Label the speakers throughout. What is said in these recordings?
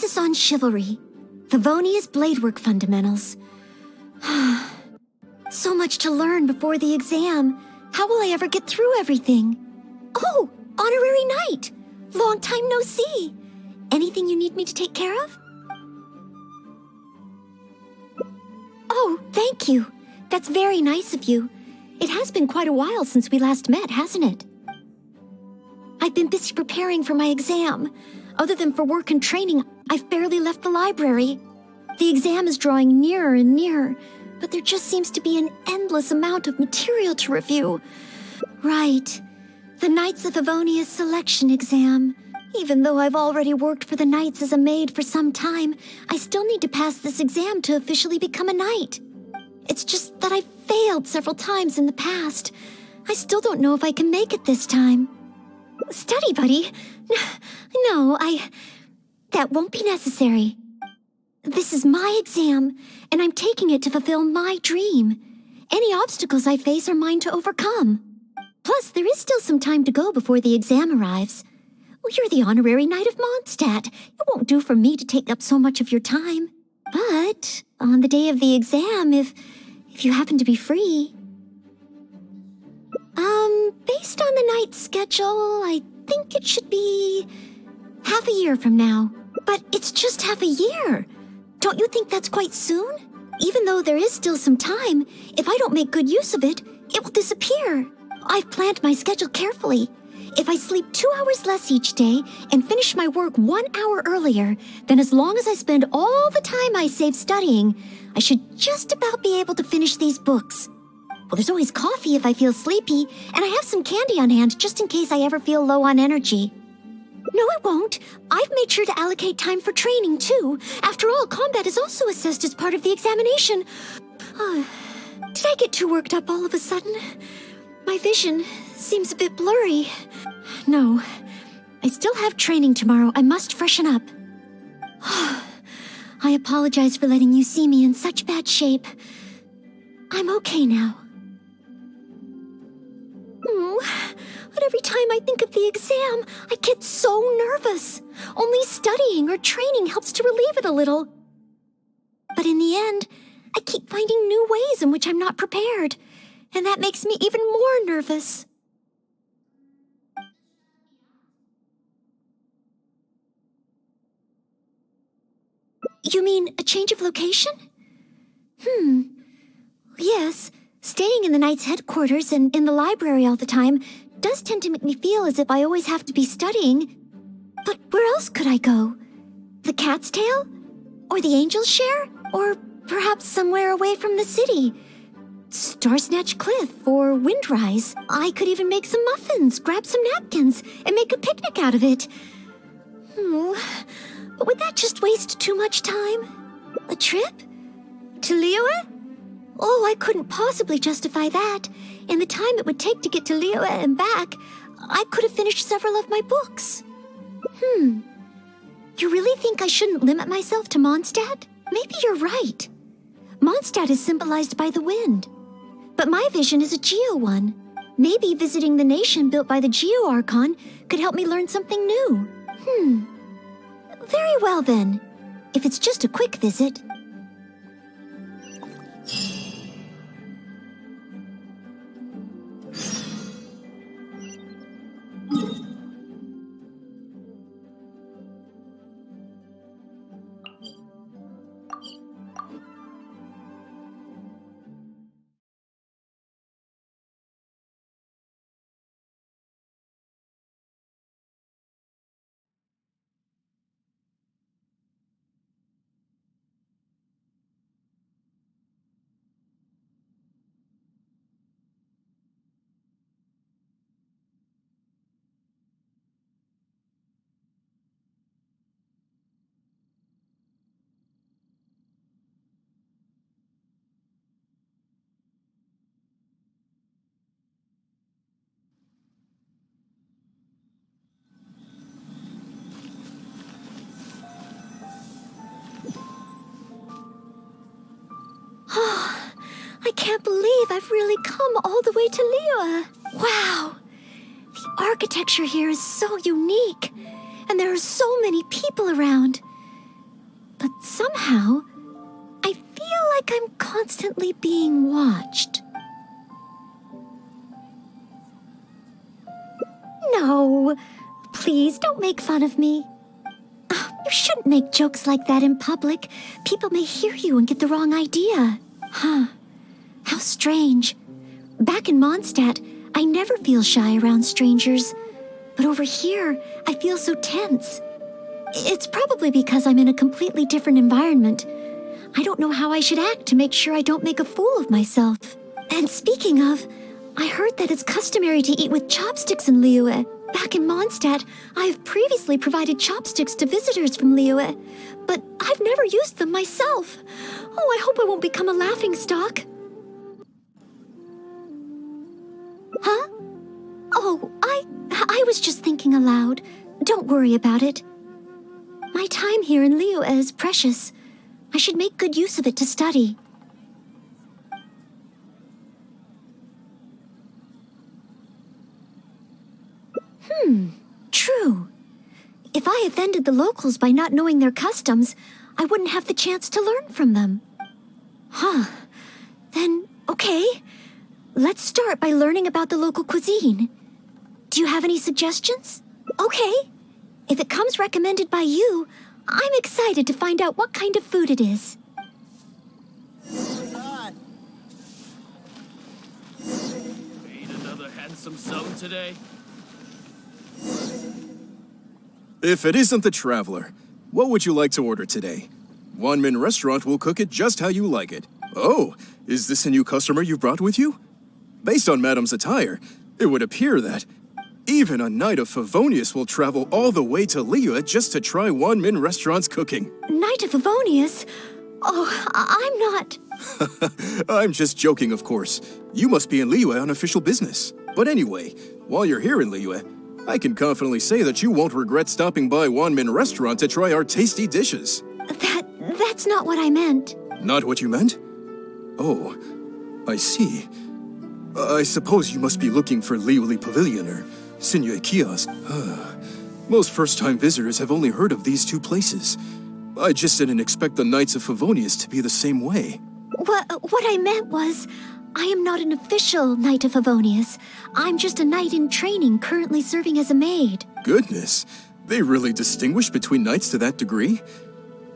Speaker 1: Emphasis on Chivalry. Favonia's Bladework Fundamentals. So much to learn before the exam. How will I ever get through everything? Oh, Honorary Knight! Long time no see. Anything you need me to take care of? Oh, thank you. That's very nice of you. It has been quite a while since we last met, hasn't it? I've been busy preparing for my exam. Other than for work and training, I've barely left the library. The exam is drawing nearer and nearer, but there just seems to be an endless amount of material to review. Right. The Knights of Favonia's selection exam. Even though I've already worked for the Knights as a maid for some time, I still need to pass this exam to officially become a knight. It's just that I've failed several times in the past. I still don't know if I can make it this time. Study buddy? No, that won't be necessary. This is my exam, and I'm taking it to fulfill my dream. Any obstacles I face are mine to overcome. Plus, there is still some time to go before the exam arrives. Well, you're the Honorary Knight of Mondstadt. It won't do for me to take up so much of your time. But on the day of the exam, if you happen to be free... Based on the night's schedule, I think it should be half a year from now. But it's just half a year. Don't you think that's quite soon? Even though there is still some time, if I don't make good use of it, it will disappear. I've planned my schedule carefully. If I sleep 2 hours less each day and finish my work 1 hour earlier, then as long as I spend all the time I save studying, I should just about be able to finish these books. Well, there's always coffee if I feel sleepy, and I have some candy on hand just in case I ever feel low on energy. No, it won't. I've made sure to allocate time for training, too. After all, combat is also assessed as part of the examination. Did I get too worked up all of a sudden? My vision seems a bit blurry. No, I still have training tomorrow. I must freshen up. I apologize for letting you see me in such bad shape. I'm okay now. But every time I think of the exam, I get so nervous. Only studying or training helps to relieve it a little. But in the end, I keep finding new ways in which I'm not prepared, and that makes me even more nervous. You mean a change of location? Yes, staying in the Knight's headquarters and in the library all the time does tend to make me feel as if I always have to be studying. But where else could I go? The Cat's Tail? Or the Angel's Share? Or perhaps somewhere away from the city? Starsnatch Cliff or Windrise. I could even make some muffins, grab some napkins, and make a picnic out of it. But would that just waste too much time? A trip? To Liyue? Oh, I couldn't possibly justify that. In the time it would take to get to Liyue and back, I could have finished several of my books. You really think I shouldn't limit myself to Mondstadt? Maybe you're right. Mondstadt is symbolized by the wind. But my vision is a Geo one. Maybe visiting the nation built by the Geo Archon could help me learn something new. Very well then. If it's just a quick visit. I can't believe I've really come all the way to Liyue. Wow! The architecture here is so unique, and there are so many people around. But somehow, I feel like I'm constantly being watched. No, please don't make fun of me. You shouldn't make jokes like that in public. People may hear you and get the wrong idea. Huh. How strange. Back in Mondstadt, I never feel shy around strangers. But over here, I feel so tense. It's probably because I'm in a completely different environment. I don't know how I should act to make sure I don't make a fool of myself. And speaking of, I heard that it's customary to eat with chopsticks in Liyue. Back in Mondstadt, I have previously provided chopsticks to visitors from Liyue, but I've never used them myself. Oh, I hope I won't become a laughingstock. Huh? Oh, I was just thinking aloud. Don't worry about it. My time here in Liyue is precious. I should make good use of it to study. True. If I offended the locals by not knowing their customs, I wouldn't have the chance to learn from them. Huh. Then, okay. Let's start by learning about the local cuisine. Do you have any suggestions? Okay. If it comes recommended by you, I'm excited to find out what kind of food it is.
Speaker 2: Ain't another handsome sum today?
Speaker 3: If it isn't the Traveler, what would you like to order today? Wanmin Restaurant will cook it just how you like it. Oh, is this a new customer you brought with you? Based on Madam's attire, it would appear that even a Knight of Favonius will travel all the way to Liyue just to try Wanmin Restaurant's cooking.
Speaker 1: Knight of Favonius? Oh, I'm not...
Speaker 3: I'm just joking, of course. You must be in Liyue on official business. But anyway, while you're here in Liyue, I can confidently say that you won't regret stopping by Wanmin Restaurant to try our tasty dishes.
Speaker 1: That's not what I meant.
Speaker 3: Not what you meant? Oh, I see. I suppose you must be looking for Liyue Pavilion or Sinue Kiosk. Most first-time visitors have only heard of these two places. I just didn't expect the Knights of Favonius to be the same way.
Speaker 1: What I meant was, I am not an official Knight of Favonius. I'm just a knight in training currently serving as a maid.
Speaker 3: Goodness, they really distinguish between knights to that degree?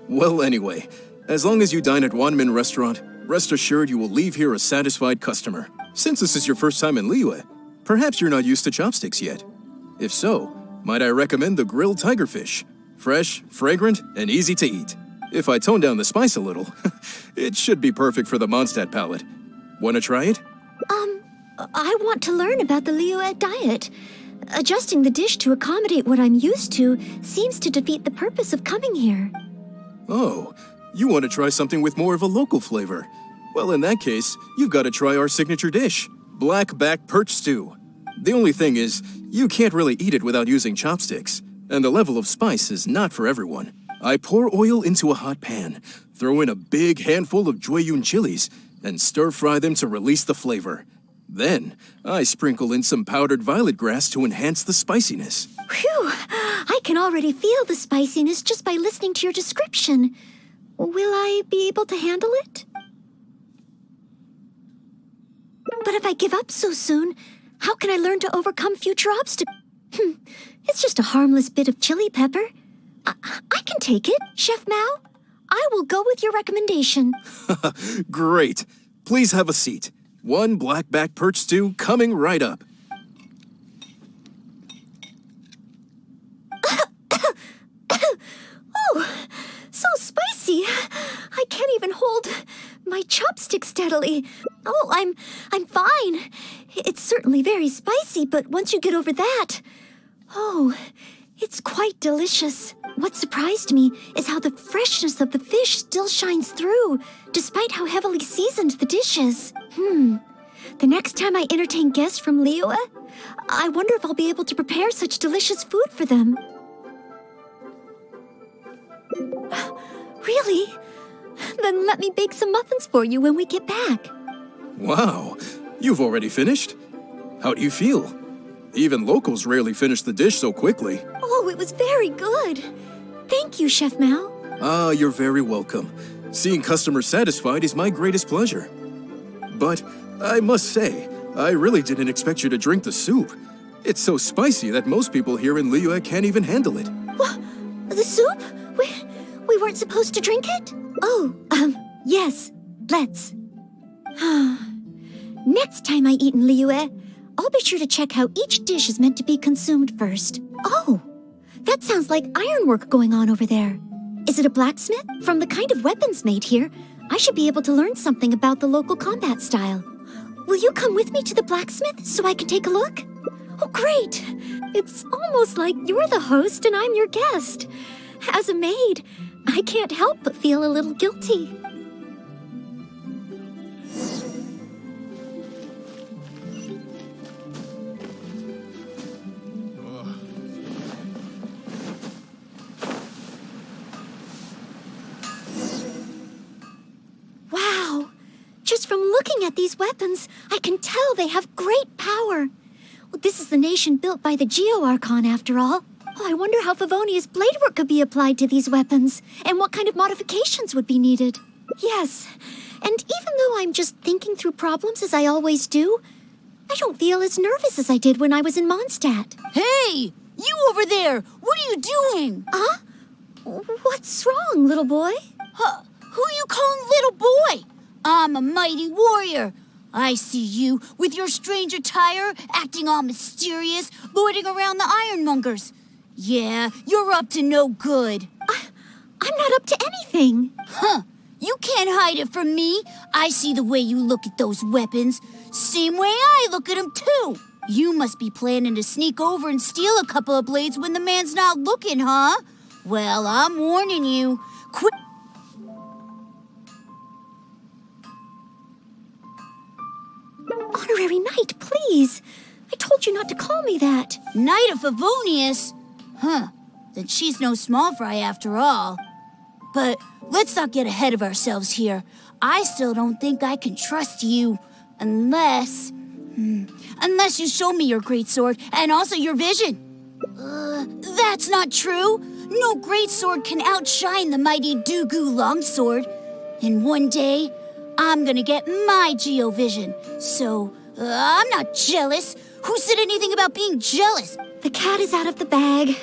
Speaker 3: Well, anyway, as long as you dine at Wanmin Restaurant, rest assured you will leave here a satisfied customer. Since this is your first time in Liyue, perhaps you're not used to chopsticks yet. If so, might I recommend the grilled tigerfish? Fresh, fragrant, and easy to eat. If I tone down the spice a little, it should be perfect for the Mondstadt palate. Want to try it?
Speaker 1: I want to learn about the Liyue diet. Adjusting the dish to accommodate what I'm used to seems to defeat the purpose of coming here.
Speaker 3: Oh, you want to try something with more of a local flavor? Well, in that case, you've got to try our signature dish, black back perch stew. The only thing is, you can't really eat it without using chopsticks, and the level of spice is not for everyone. I pour oil into a hot pan, throw in a big handful of Jueyun chilies, and stir-fry them to release the flavor. Then, I sprinkle in some powdered violet grass to enhance the spiciness.
Speaker 1: Phew! I can already feel the spiciness just by listening to your description. Will I be able to handle it? But if I give up so soon, how can I learn to overcome future obstacles? It's just a harmless bit of chili pepper. I can take it, Chef Mao. I will go with your recommendation.
Speaker 3: Great. Please have a seat. One blackback perch stew coming right up.
Speaker 1: Oh, so spicy. I can't even hold my chopstick steadily. Oh, I'm fine. It's certainly very spicy, but once you get over that, oh, it's quite delicious. What surprised me is how the freshness of the fish still shines through, despite how heavily seasoned the dish is. The next time I entertain guests from Liyue, I wonder if I'll be able to prepare such delicious food for them. Really? Then let me bake some muffins for you when we get back.
Speaker 3: Wow, you've already finished? How do you feel? Even locals rarely finish the dish so quickly.
Speaker 1: Oh, it was very good. Thank you, Chef Mao.
Speaker 3: Ah, you're very welcome. Seeing customers satisfied is my greatest pleasure. But I must say, I really didn't expect you to drink the soup. It's so spicy that most people here in Liyue can't even handle it.
Speaker 1: What? The soup? We weren't supposed to drink it? Oh, yes. Let's. Next time I eat in Liyue, I'll be sure to check how each dish is meant to be consumed first. Oh, that sounds like ironwork going on over there. Is it a blacksmith? From the kind of weapons made here, I should be able to learn something about the local combat style. Will you come with me to the blacksmith so I can take a look? Oh, great! It's almost like you're the host and I'm your guest. As a maid, I can't help but feel a little guilty. Wow! Just from looking at these weapons, I can tell they have great power. Well, this is the nation built by the Geo-Archon, after all. Oh, I wonder how Favonia's blade work could be applied to these weapons, and what kind of modifications would be needed. Yes, and even though I'm just thinking through problems as I always do, I don't feel as nervous as I did when I was in Mondstadt.
Speaker 4: Hey! You over there! What are you doing?
Speaker 1: Huh? What's wrong, little boy?
Speaker 4: Who you calling little boy? I'm a mighty warrior. I see you with your strange attire, acting all mysterious, lording around the ironmongers. Yeah, you're up to no good.
Speaker 1: I'm not up to anything.
Speaker 4: Huh. You can't hide it from me. I see the way you look at those weapons. Same way I look at them, too. You must be planning to sneak over and steal a couple of blades when the man's not looking, huh? Well, I'm warning you. Quit.
Speaker 1: Honorary Knight, please. I told you not to call me that.
Speaker 4: Knight of Favonius? Huh. Then she's no small fry after all. But let's not get ahead of ourselves here. I still don't think I can trust you unless you show me your great sword and also your vision. That's not true. No great sword can outshine the mighty Dugu longsword. And one day, I'm gonna get my Geo-vision. So, I'm not jealous. Who said anything about being jealous?
Speaker 1: The cat is out of the bag.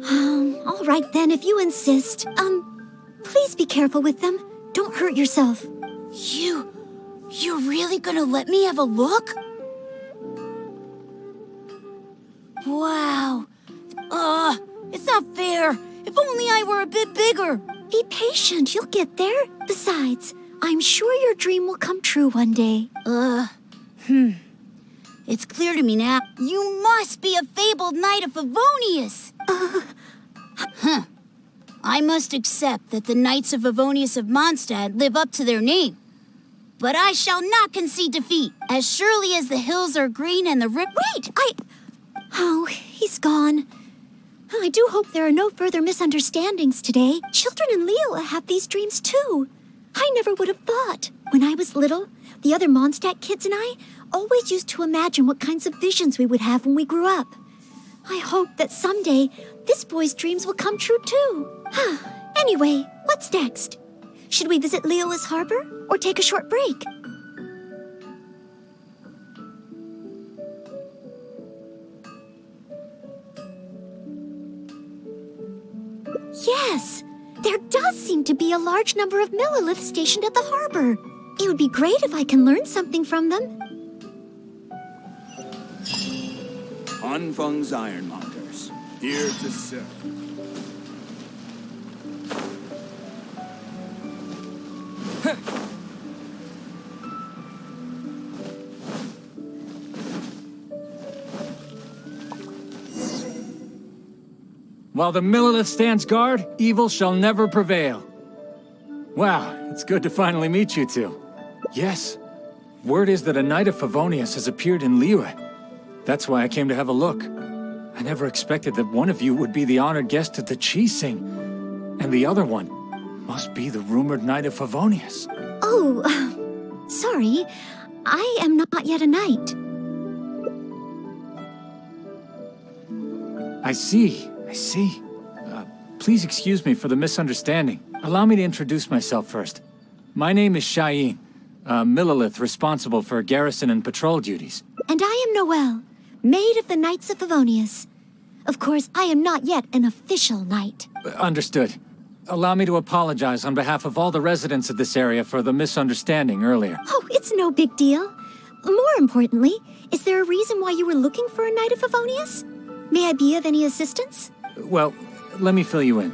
Speaker 1: All right then, if you insist. Please be careful with them. Don't hurt yourself.
Speaker 4: You're really gonna let me have a look? Wow. It's not fair. If only I were a bit bigger.
Speaker 1: Be patient, you'll get there. Besides, I'm sure your dream will come true one day.
Speaker 4: It's clear to me now. You must be a fabled knight of Favonius. I must accept that the Knights of Favonius of Mondstadt live up to their name. But I shall not concede defeat, as surely as the hills are green and the
Speaker 1: Wait, Oh, he's gone. I do hope there are no further misunderstandings today. Children in Liyue have these dreams too. I never would have thought. When I was little, the other Mondstadt kids and I always used to imagine what kinds of visions we would have when we grew up. I hope that someday this boy's dreams will come true too. Anyway, what's next? Should we visit Liyue's harbor or take a short break? Yes, there does seem to be a large number of Milliliths stationed at the harbor. It would be great if I can learn something from them.
Speaker 5: Anfang's Ironmongers, here to serve.
Speaker 6: While the Millilith stands guard, evil shall never prevail. Wow, it's good to finally meet you two. Yes, word is that a Knight of Favonius has appeared in Liyue. That's why I came to have a look. I never expected that one of you would be the honored guest at the Chi-Sing, and the other one must be the rumored Knight of Favonius.
Speaker 1: Oh, sorry. I am not yet a knight.
Speaker 6: I see. Please excuse me for the misunderstanding. Allow me to introduce myself first. My name is Shayin, Millilith responsible for garrison and patrol duties.
Speaker 1: And I am Noelle, maid of the Knights of Favonius. Of course, I am not yet an official knight.
Speaker 6: Understood. Allow me to apologize on behalf of all the residents of this area for the misunderstanding earlier.
Speaker 1: Oh, it's no big deal. More importantly, is there a reason why you were looking for a Knight of Favonius? May I be of any assistance?
Speaker 6: Well, let me fill you in.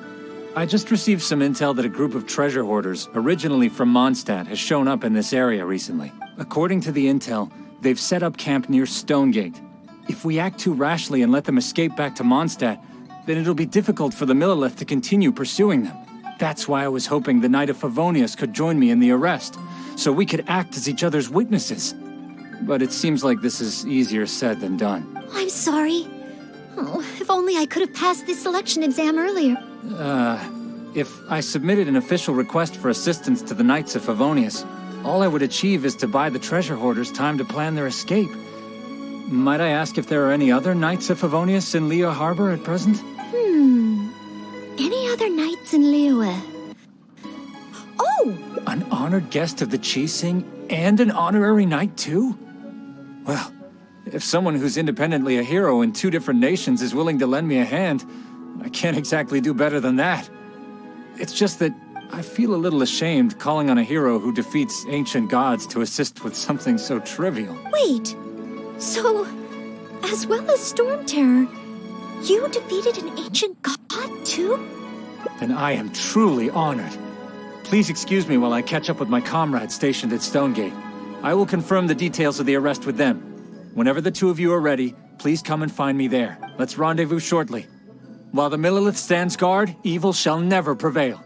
Speaker 6: I just received some intel that a group of treasure hoarders, originally from Mondstadt, has shown up in this area recently. According to the intel, they've set up camp near Stonegate. If we act too rashly and let them escape back to Mondstadt, then it'll be difficult for the Millilith to continue pursuing them. That's why I was hoping the Knight of Favonius could join me in the arrest, so we could act as each other's witnesses. But it seems like this is easier said than done.
Speaker 1: I'm sorry. Oh, if only I could have passed this selection exam earlier.
Speaker 6: If I submitted an official request for assistance to the Knights of Favonius, all I would achieve is to buy the treasure hoarders time to plan their escape. Might I ask if there are any other Knights of Favonius in Leo Harbor at present?
Speaker 1: Any other knights in Liyue? Oh!
Speaker 6: An honored guest of the Chising and an honorary knight too? Well, if someone who's independently a hero in two different nations is willing to lend me a hand, I can't exactly do better than that. It's just that I feel a little ashamed calling on a hero who defeats ancient gods to assist with something so trivial.
Speaker 1: Wait, so, as well as Storm Terror, you defeated an ancient god too?
Speaker 6: Then I am truly honored. Please excuse me while I catch up with my comrades stationed at Stonegate. I will confirm the details of the arrest with them. Whenever the two of you are ready, please come and find me there. Let's rendezvous shortly. While the Millilith stands guard, evil shall never prevail.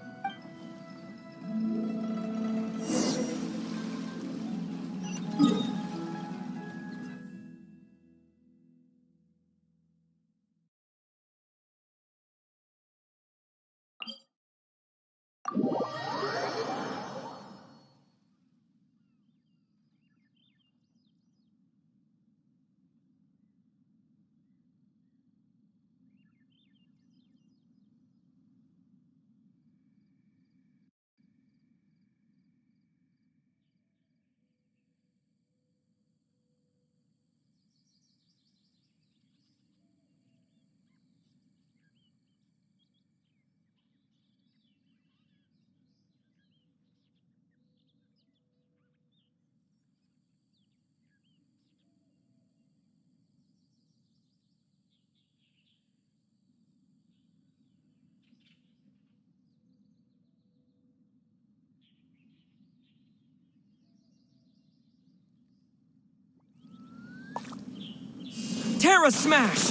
Speaker 7: Terra Smash!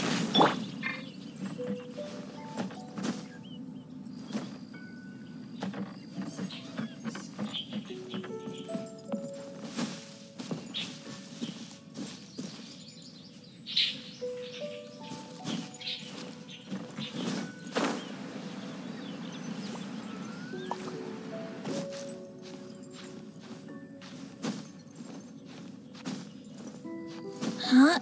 Speaker 4: Huh?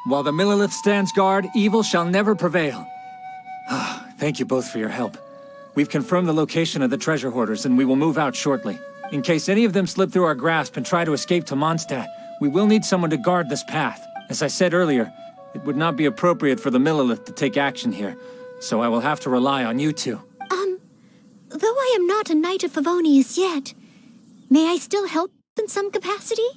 Speaker 6: While the Millilith stands guard, evil shall never prevail. Thank you both for your help. We've confirmed the location of the treasure hoarders, and we will move out shortly. In case any of them slip through our grasp and try to escape to Mondstadt, we will need someone to guard this path. As I said earlier, it would not be appropriate for the Millilith to take action here, so I will have to rely on you two.
Speaker 1: Though I am not a Knight of Favonius yet, may I still help in some capacity?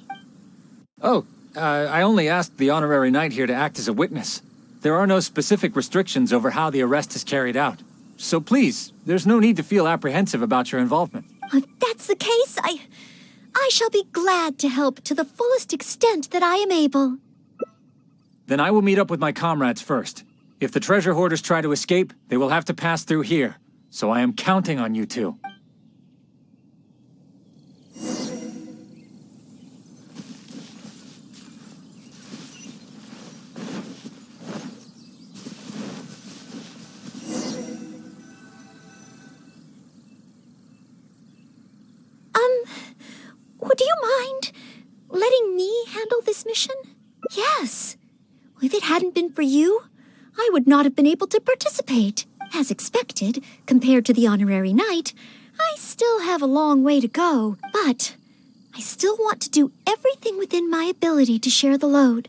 Speaker 6: Oh, I only asked the honorary knight here to act as a witness. There are no specific restrictions over how the arrest is carried out. So please, there's no need to feel apprehensive about your involvement.
Speaker 1: If that's the case, I shall be glad to help to the fullest extent that I am able.
Speaker 6: Then I will meet up with my comrades first. If the treasure hoarders try to escape, they will have to pass through here. So I am counting on you two.
Speaker 1: Would you mind letting me handle this mission? Yes. If it hadn't been for you, I would not have been able to participate. As expected, compared to the honorary knight, I still have a long way to go, but I still want to do everything within my ability to share the load.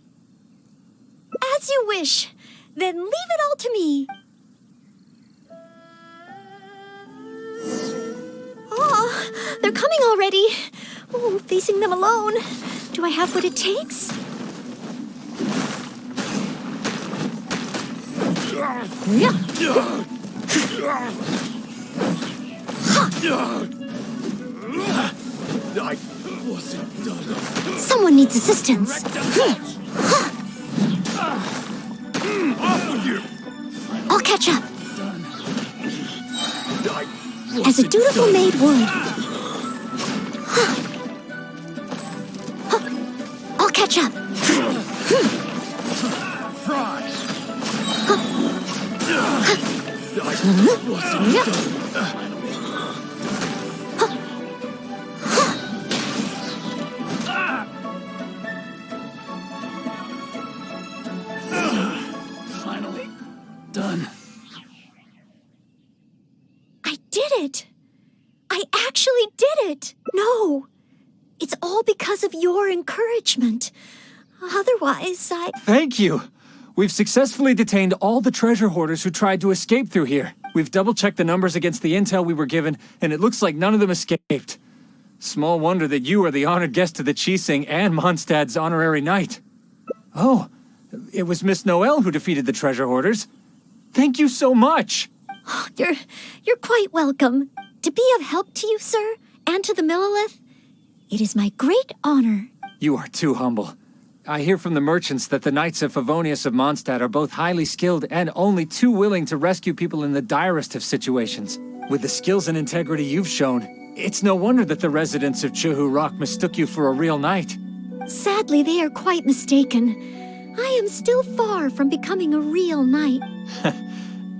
Speaker 1: As you wish. Then leave it all to me. Oh, they're coming already. Oh, facing them alone. Do I have what it takes?
Speaker 2: I wasn't done.
Speaker 1: Someone needs assistance.
Speaker 2: Off with you!
Speaker 1: I'll catch up.
Speaker 2: I
Speaker 1: As a dutiful maid would. I'll catch up.
Speaker 2: Fry! Finally done.
Speaker 1: I did it. I actually did it. No, it's all because of your encouragement. Otherwise,
Speaker 6: Thank you! We've successfully detained all the treasure hoarders who tried to escape through here. We've double-checked the numbers against the intel we were given, and it looks like none of them escaped. Small wonder that you are the honored guest of the Chising and Mondstadt's honorary knight. Oh, it was Miss Noelle who defeated the treasure hoarders. Thank you so much!
Speaker 1: You're quite welcome. To be of help to you, sir, and to the Millilith, it is my great honor.
Speaker 6: You are too humble. I hear from the merchants that the Knights of Favonius of Mondstadt are both highly skilled and only too willing to rescue people in the direst of situations. With the skills and integrity you've shown, it's no wonder that the residents of Chuhu Rock mistook you for a real knight.
Speaker 1: Sadly, they are quite mistaken. I am still far from becoming a real knight.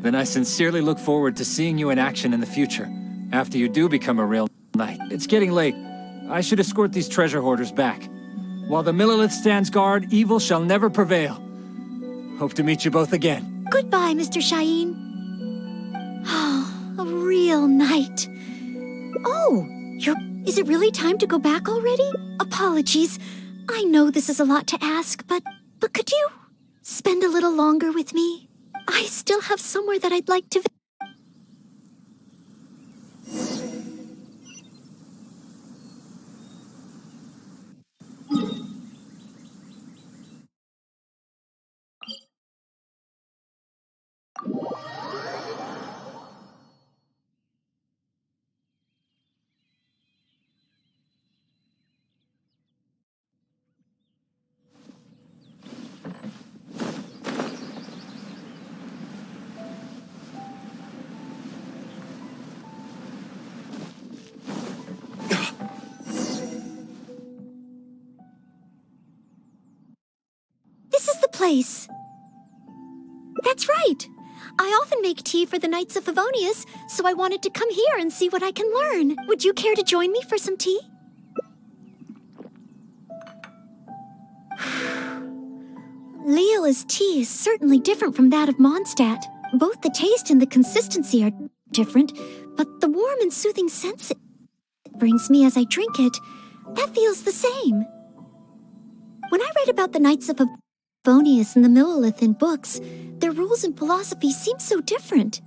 Speaker 6: Then I sincerely look forward to seeing you in action in the future, after you do become a real knight. It's getting late. I should escort these treasure hoarders back. While the Millilith stands guard, evil shall never prevail. Hope to meet you both again.
Speaker 1: Goodbye, Mr. Shaheen. Oh, a real knight. Oh, is it really time to go back already? Apologies. I know this is a lot to ask, but could you spend a little longer with me? I still have somewhere that I'd like to visit. This is the place. That's right. I often make tea for the Knights of Favonius, so I wanted to come here and see what I can learn. Would you care to join me for some tea? Leola's tea is certainly different from that of Mondstadt. Both the taste and the consistency are different, but the warm and soothing sense it brings me as I drink it, that feels the same. When I read about the Knights of Favonius and the Millilith in books, their their rules and philosophies seem so different.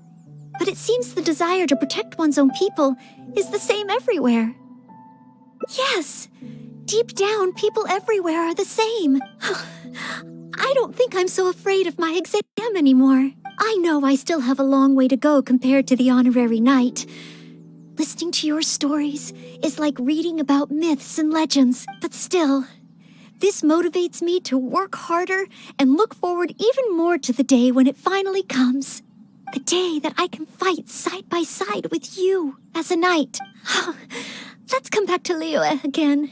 Speaker 1: But it seems the desire to protect one's own people is the same everywhere. Yes, deep down, people everywhere are the same. I don't think I'm so afraid of my exam anymore. I know I still have a long way to go compared to the honorary knight. Listening to your stories is like reading about myths and legends, but still, this motivates me to work harder and look forward even more to the day when it finally comes. The day that I can fight side by side with you as a knight. Let's come back to Liyue again.